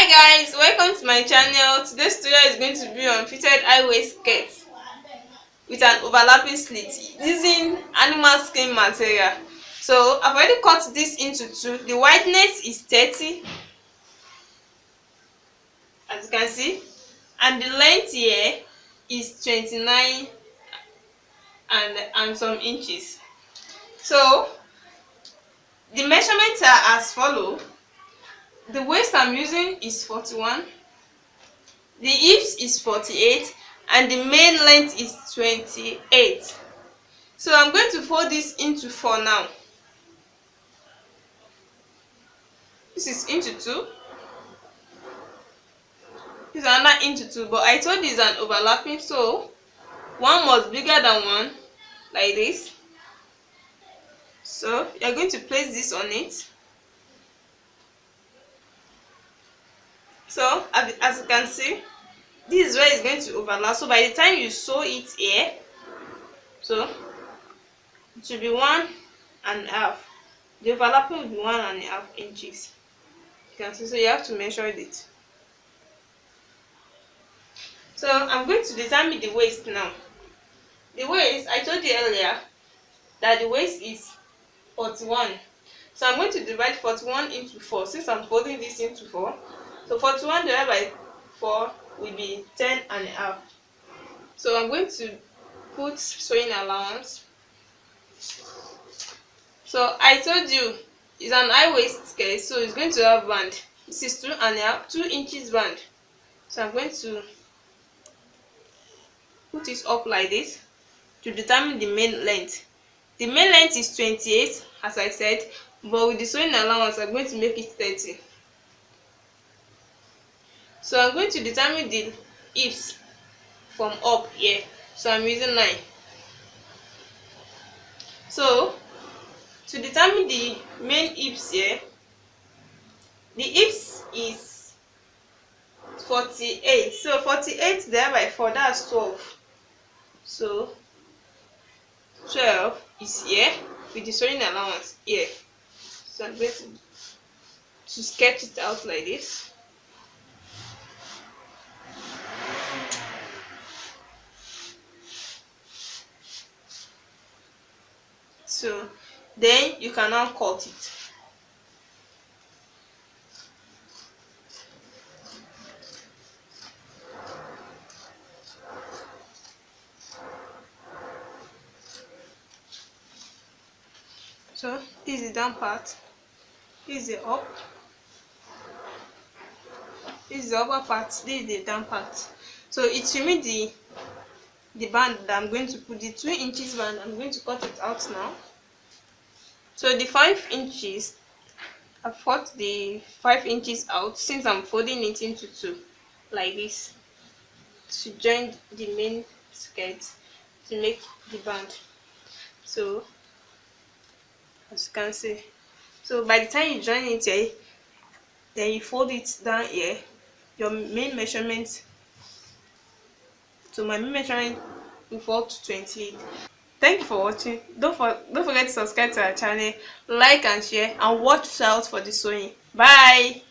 Hi guys, welcome to my channel. Today's tutorial is going to be on fitted high waist skirt with an overlapping slit using animal skin material. So I've already cut this into two. The wideness is 30, as you can see, and the length here is 29 and some inches. So the measurements are as follow. The waist I'm using is 41, the hips is 48, and the main length is 28. So I'm going to fold this into 4 now. This is into 2. This is another into 2, but I told you it's an overlapping, so one must be bigger than one, like this. So you're going to place this on it. So as you can see, this is where it's going to overlap. So by the time you sew it here, so it will be 1.5. The overlapping will be 1.5 inches. You can see, so you have to measure it. So I'm going to determine the waist now. The waist, I told you earlier that the waist is 41. So I'm going to divide 41 into 4 since I'm folding this into 4. So 41 divided by 4 will be 10.5. So I'm going to put sewing allowance. So I told you it's an high waist skirt, so it's going to have band. This is 2 inches band. So I'm going to put it up like this to determine the main length. The main length is 28, as I said, but with the sewing allowance I'm going to make it 30. So I'm going to determine the hips from up here. So I'm using 9. So to determine the main hips here, the hips is 48. So 48 divided by 4, that's 12. So 12 is here with the sewing allowance here. So I'm going to sketch it out like this. So then you can now cut it. So this is the down part, this is the up, this is the upper part, this is the down part. So it remains the band that I'm going to put, the 2 inches band. I'm going to cut it out now. So the 5 inches, I've cut the 5 inches out since I'm folding it into 2 like this to join the main skirt to make the band. So as you can see, so by the time you join it here, then you fold it down here, your main measurement, so my main measurement will fall to 28. Thank you for watching. Don't forget to subscribe to our channel, like and share, and watch out for the sewing. Bye.